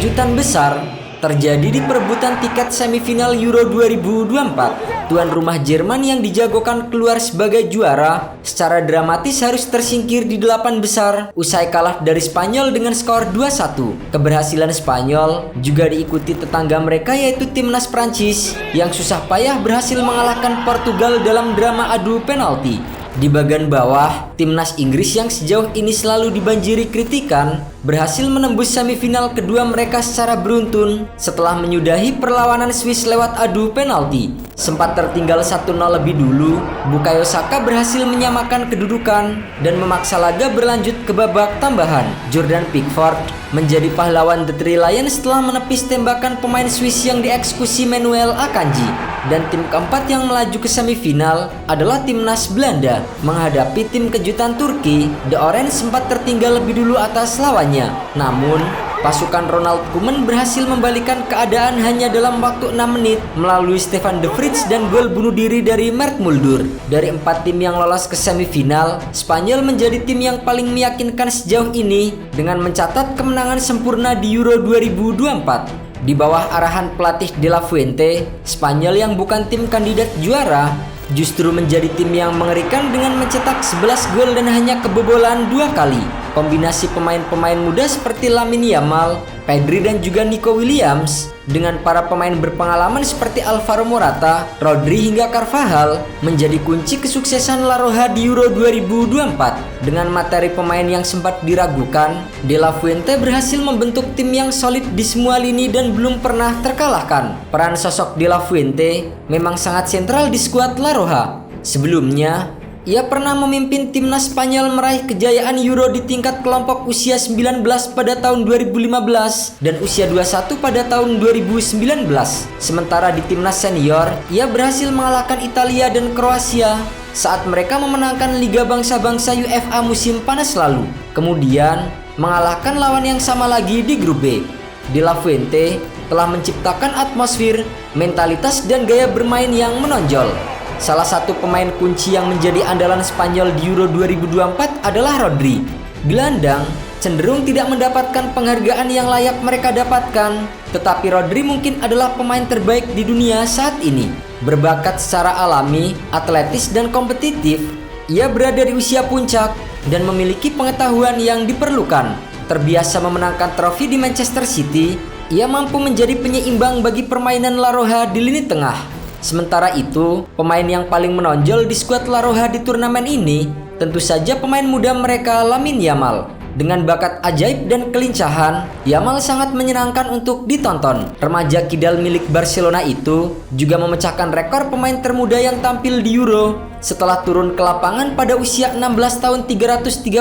kejutan besar terjadi di perebutan tiket semifinal Euro 2024. Tuan rumah Jerman yang dijagokan keluar sebagai juara secara dramatis harus tersingkir di 8 besar usai kalah dari Spanyol dengan skor 2-1. Keberhasilan Spanyol juga diikuti tetangga mereka yaitu timnas Prancis yang susah payah berhasil mengalahkan Portugal dalam drama adu penalti. Di bagian bawah, timnas Inggris yang sejauh ini selalu dibanjiri kritikan berhasil menembus semifinal kedua mereka secara beruntun setelah menyudahi perlawanan Swiss lewat adu penalti. Sempat tertinggal 1-0 lebih dulu, Bukayo Saka berhasil menyamakan kedudukan dan memaksa laga berlanjut ke babak tambahan. Jordan Pickford menjadi pahlawan The Three Lions setelah menepis tembakan pemain Swiss yang dieksekusi Manuel Akanji. Dan tim keempat yang melaju ke semifinal adalah timnas Belanda menghadapi tim kejutan Turki. The Orange sempat tertinggal lebih dulu atas lawannya. Namun, pasukan Ronald Koeman berhasil membalikan keadaan hanya dalam waktu 6 menit melalui Stefan de Vrij dan gol bunuh diri dari Mert Mulder. Dari 4 tim yang lolos ke semifinal, Spanyol menjadi tim yang paling meyakinkan sejauh ini dengan mencatat kemenangan sempurna di Euro 2024. Di bawah arahan pelatih De La Fuente, Spanyol yang bukan tim kandidat juara justru menjadi tim yang mengerikan dengan mencetak 11 gol dan hanya kebobolan 2 kali. Kombinasi pemain-pemain muda seperti Lamine Yamal, Pedri dan juga Nico Williams dengan para pemain berpengalaman seperti Alvaro Morata, Rodri hingga Carvajal menjadi kunci kesuksesan La Roja di Euro 2024. Dengan materi pemain yang sempat diragukan, De La Fuente berhasil membentuk tim yang solid di semua lini dan belum pernah terkalahkan. Peran sosok De La Fuente memang sangat sentral di skuad La Roja. Sebelumnya, ia pernah memimpin timnas Spanyol meraih kejayaan Euro di tingkat kelompok usia 19 pada tahun 2015 dan usia 21 pada tahun 2019. Sementara di timnas senior, ia berhasil mengalahkan Italia dan Kroasia saat mereka memenangkan Liga Bangsa-Bangsa UEFA musim panas lalu. Kemudian, mengalahkan lawan yang sama lagi di grup B. De La Fuente telah menciptakan atmosfer, mentalitas dan gaya bermain yang menonjol. Salah satu pemain kunci yang menjadi andalan Spanyol di Euro 2024 adalah Rodri. Gelandang cenderung tidak mendapatkan penghargaan yang layak mereka dapatkan, tetapi Rodri mungkin adalah pemain terbaik di dunia saat ini. Berbakat secara alami, atletis dan kompetitif, ia berada di usia puncak dan memiliki pengetahuan yang diperlukan. Terbiasa memenangkan trofi di Manchester City, ia mampu menjadi penyeimbang bagi permainan La Roja di lini tengah. Sementara itu, pemain yang paling menonjol di skuad La Roja di turnamen ini tentu saja pemain muda mereka Lamine Yamal. Dengan bakat ajaib dan kelincahan, Yamal sangat menyenangkan untuk ditonton. Remaja kidal milik Barcelona itu juga memecahkan rekor pemain termuda yang tampil di Euro setelah turun ke lapangan pada usia 16 tahun 338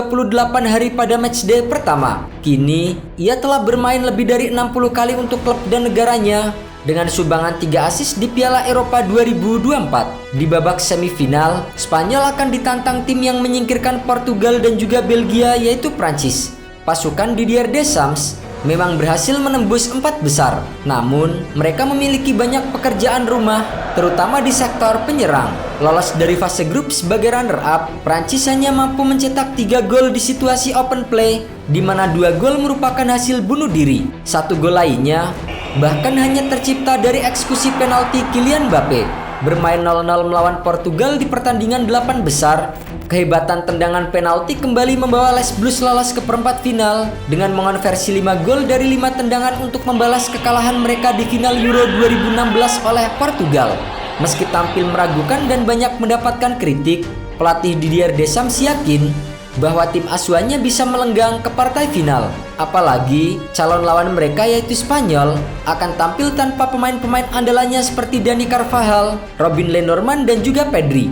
hari pada matchday pertama. Kini, ia telah bermain lebih dari 60 kali untuk klub dan negaranya dengan sumbangan 3 assist di Piala Eropa 2024. Di babak semifinal, Spanyol akan ditantang tim yang menyingkirkan Portugal dan juga Belgia yaitu Prancis. Pasukan Didier Deschamps memang berhasil menembus 4 besar, namun mereka memiliki banyak pekerjaan rumah, terutama di sektor penyerang. Lolos dari fase grup sebagai runner-up, Prancis hanya mampu mencetak 3 gol di situasi open play, di mana 2 gol merupakan hasil bunuh diri. 1 gol lainnya bahkan hanya tercipta dari eksekusi penalti Kylian Mbappe. Bermain 0-0 melawan Portugal di pertandingan 8 besar, kehebatan tendangan penalti kembali membawa Les Blues lolos ke perempat final dengan mengonversi 5 gol dari 5 tendangan untuk membalas kekalahan mereka di final Euro 2016 oleh Portugal. Meski tampil meragukan dan banyak mendapatkan kritik, pelatih Didier Deschamps yakin bahwa tim asuhannya bisa melenggang ke partai final. Apalagi calon lawan mereka yaitu Spanyol akan tampil tanpa pemain-pemain andalannya seperti Dani Carvajal, Robin Lenormand dan juga Pedri.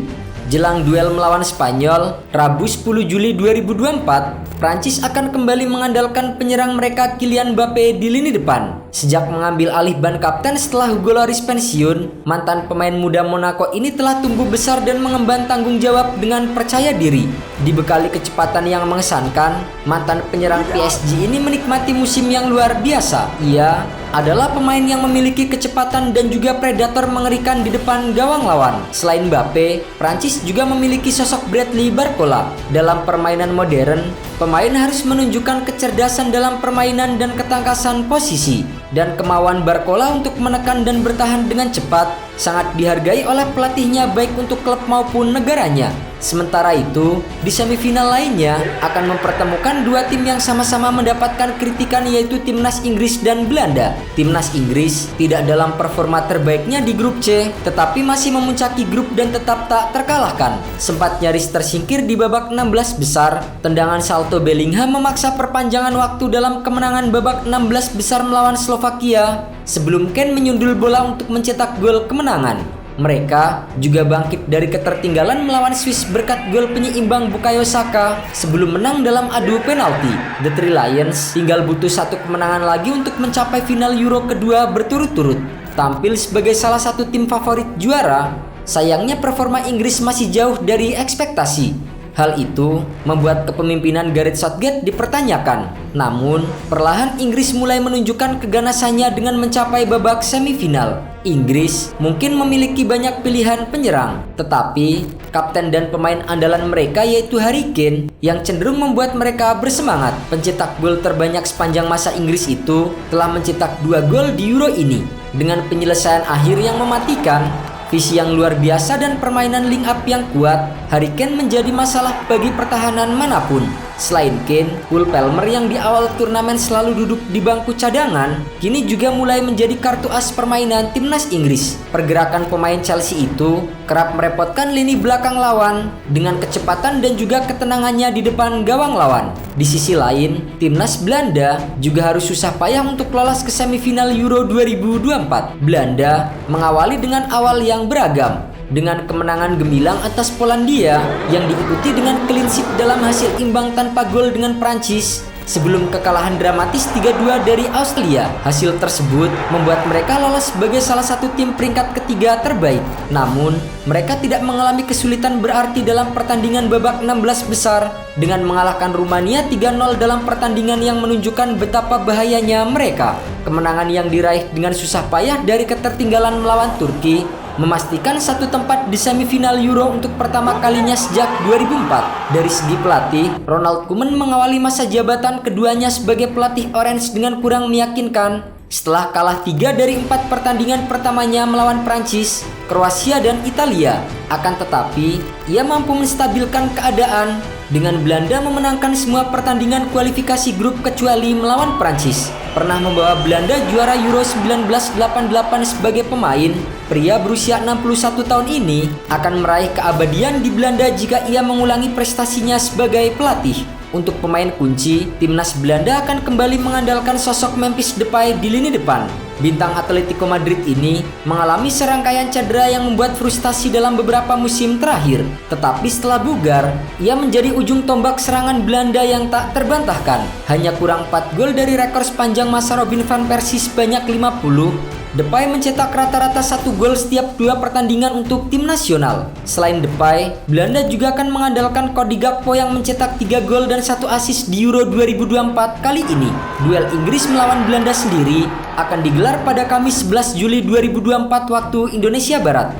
Jelang duel melawan Spanyol, Rabu 10 Juli 2024, Prancis akan kembali mengandalkan penyerang mereka Kylian Mbappe di lini depan. Sejak mengambil alih ban kapten setelah Hugo Lloris pensiun, mantan pemain muda Monaco ini telah tumbuh besar dan mengemban tanggung jawab dengan percaya diri. Dibekali kecepatan yang mengesankan, mantan penyerang PSG ini menikmati musim yang luar biasa. Ia adalah pemain yang memiliki kecepatan dan juga predator mengerikan di depan gawang lawan. Selain Mbappe, Prancis juga memiliki sosok Bradley Barcola. Dalam permainan modern, pemain harus menunjukkan kecerdasan dalam permainan dan ketangkasan posisi. Dan kemauan Barcola untuk menekan dan bertahan dengan cepat sangat dihargai oleh pelatihnya baik untuk klub maupun negaranya. Sementara itu, di semifinal lainnya akan mempertemukan dua tim yang sama-sama mendapatkan kritikan, yaitu Timnas Inggris dan Belanda. Timnas Inggris tidak dalam performa terbaiknya di grup C, tetapi masih memuncaki grup dan tetap tak terkalahkan. Sempat nyaris tersingkir di babak 16 besar, tendangan salto Bellingham memaksa perpanjangan waktu dalam kemenangan babak 16 besar melawan Slovakia, sebelum Kane menyundul bola untuk mencetak gol kemenangan. Mereka juga bangkit dari ketertinggalan melawan Swiss berkat gol penyeimbang Bukayo Saka sebelum menang dalam adu penalti. The Three Lions tinggal butuh satu kemenangan lagi untuk mencapai final Euro kedua berturut-turut. Tampil sebagai salah satu tim favorit juara, sayangnya performa Inggris masih jauh dari ekspektasi. Hal itu membuat kepemimpinan Gareth Southgate dipertanyakan. Namun, perlahan Inggris mulai menunjukkan keganasannya dengan mencapai babak semifinal. Inggris mungkin memiliki banyak pilihan penyerang, tetapi kapten dan pemain andalan mereka yaitu Harry Kane yang cenderung membuat mereka bersemangat. Pencetak gol terbanyak sepanjang masa Inggris itu telah mencetak 2 gol di Euro ini. Dengan penyelesaian akhir yang mematikan, visi yang luar biasa dan permainan link up yang kuat, Harry Kane menjadi masalah bagi pertahanan manapun. Selain Kane, Cole Palmer yang di awal turnamen selalu duduk di bangku cadangan, kini juga mulai menjadi kartu as permainan timnas Inggris. Pergerakan pemain Chelsea itu kerap merepotkan lini belakang lawan dengan kecepatan dan juga ketenangannya di depan gawang lawan. Di sisi lain, timnas Belanda juga harus susah payah untuk lolos ke semifinal Euro 2024. Belanda mengawali dengan awal yang beragam, dengan kemenangan gemilang atas Polandia yang diikuti dengan clean sheet dalam hasil imbang tanpa gol dengan Prancis sebelum kekalahan dramatis 3-2 dari Australia. Hasil tersebut membuat mereka lolos sebagai salah satu tim peringkat ketiga terbaik. Namun, mereka tidak mengalami kesulitan berarti dalam pertandingan babak 16 besar dengan mengalahkan Rumania 3-0 dalam pertandingan yang menunjukkan betapa bahayanya mereka. Kemenangan yang diraih dengan susah payah dari ketertinggalan melawan Turki memastikan satu tempat di semifinal Euro untuk pertama kalinya sejak 2004. Dari segi pelatih, Ronald Koeman mengawali masa jabatan keduanya sebagai pelatih Orange dengan kurang meyakinkan setelah kalah 3 dari 4 pertandingan pertamanya melawan Prancis, Kroasia, dan Italia. Akan tetapi, ia mampu menstabilkan keadaan dengan Belanda memenangkan semua pertandingan kualifikasi grup kecuali melawan Prancis. Pernah membawa Belanda juara Euro 1988 sebagai pemain, pria berusia 61 tahun ini akan meraih keabadian di Belanda jika ia mengulangi prestasinya sebagai pelatih. Untuk pemain kunci, timnas Belanda akan kembali mengandalkan sosok Memphis Depay di lini depan. Bintang Atletico Madrid ini mengalami serangkaian cedera yang membuat frustasi dalam beberapa musim terakhir. Tetapi setelah bugar, ia menjadi ujung tombak serangan Belanda yang tak terbantahkan. Hanya kurang 4 gol dari rekor sepanjang masa Robin van Persie sebanyak 50. Depay mencetak rata-rata 1 gol setiap 2 pertandingan untuk tim nasional. Selain Depay, Belanda juga akan mengandalkan Cody Gakpo yang mencetak 3 gol dan 1 assist di Euro 2024 kali ini. Duel Inggris melawan Belanda sendiri akan digelar pada Kamis 11 Juli 2024 waktu Indonesia Barat.